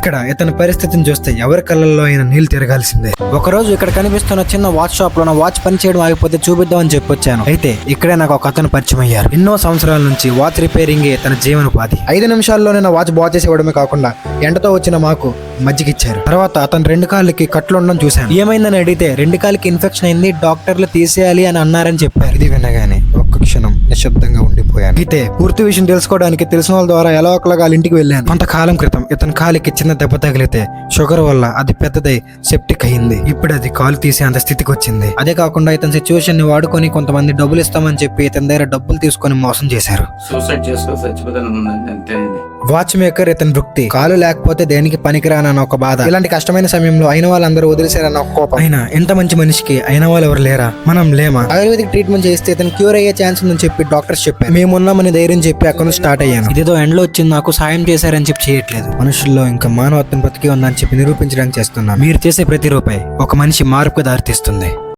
ఇక్కడ ఇతని పరిస్థితిని చూస్తే ఎవరి కళ్ళల్లో అయినా నీళ్లు తిరగాల్సిందే. ఒకరోజు ఇక్కడ కనిపిస్తున్న చిన్న వాచ్ షాప్ లో నా వాచ్ పని చేయడం ఆగిపోతే చూపిద్దామని చెప్పొచ్చాను. అయితే ఇక్కడే నాకు ఒక అతను పరిచయం అయ్యారు. ఎన్నో సంవత్సరాల నుంచి వాచ్ రిపేరింగ్ తన జీవనోపాధి. 5 నిమిషాల్లోనే నా వాచ్ బాగు చేసి ఇవ్వడమే కాకుండా ఎండతో వచ్చిన మాకు మజ్జిగిచ్చారు. తర్వాత అతను 2 కాళ్ళకి కట్లు ఉండడం చూశాను. ఏమైందని అడిగితే 2 కాళ్ళకి ఇన్ఫెక్షన్ అయింది, డాక్టర్లు తీసేయాలి అని అన్నారని చెప్పారు. ఇది వినగానే ఒక్క క్షణం నిశ్శబ్దంగా ఉండిపోయాను. అయితే పూర్తి విషయం తెలుసుకోవడానికి తెలిసిన వాళ్ళ ద్వారా ఎలా ఒకలాగా వాళ్ళ ఇంటికి వెళ్ళాను. కొంతకాలం క్రితం ఇతని కాలికి చిన్న దెబ్బ తగిలితే షుగర్ వల్ల అది పెద్దదై సెప్టిక్ అయింది. ఇప్పుడు అది కాలు తీసే అంత స్థితికి వచ్చింది. అదే కాకుండా ఇతని సిచ్యువేషన్ ని వాడుకొని కొంతమంది డబ్బులు ఇస్తామని చెప్పి ఇతని దగ్గర డబ్బులు తీసుకొని మోసం చేశారు. సూసైడ్ చేసుకో చచ్చిపోతాను. వాచ్ మేకర్ ఇతని వృత్తి. కాలు లేకపోతే దేనికి పనికిరానన్న ఒక బాధ. ఇలాంటి కష్టమైన సమయంలో అయిన వాళ్ళందరూ వదిలేశారన్న ఒక కోపం. అయినా ఎంత మంచి మనిషికి అయిన వాళ్ళు ఎవరు లేరా, మనం లేమా? ఆయుర్వేదిక్ ట్రీట్మెంట్ చేస్తే ఇతను క్యూర్ అయ్యే ఛాన్స్ ఉందని చెప్పి డాక్టర్స్ చెప్పారు. మేమున్నామని ధైర్యం చెప్పి అక్కడ నుంచి స్టార్ట్ అయ్యాను. ఇదేదో ఎండ్లో వచ్చింది నాకు సాయం చేశారని చెప్పి చేయట్లేదు. మనుషుల్లో ఇంకా మానవత్వం బతికి ఉందని చెప్పి నిరూపించడానికి చేస్తున్నాను. మీరు చేసే ప్రతి రూపాయి ఒక మనిషి మార్పుకు దారితీస్తుంది.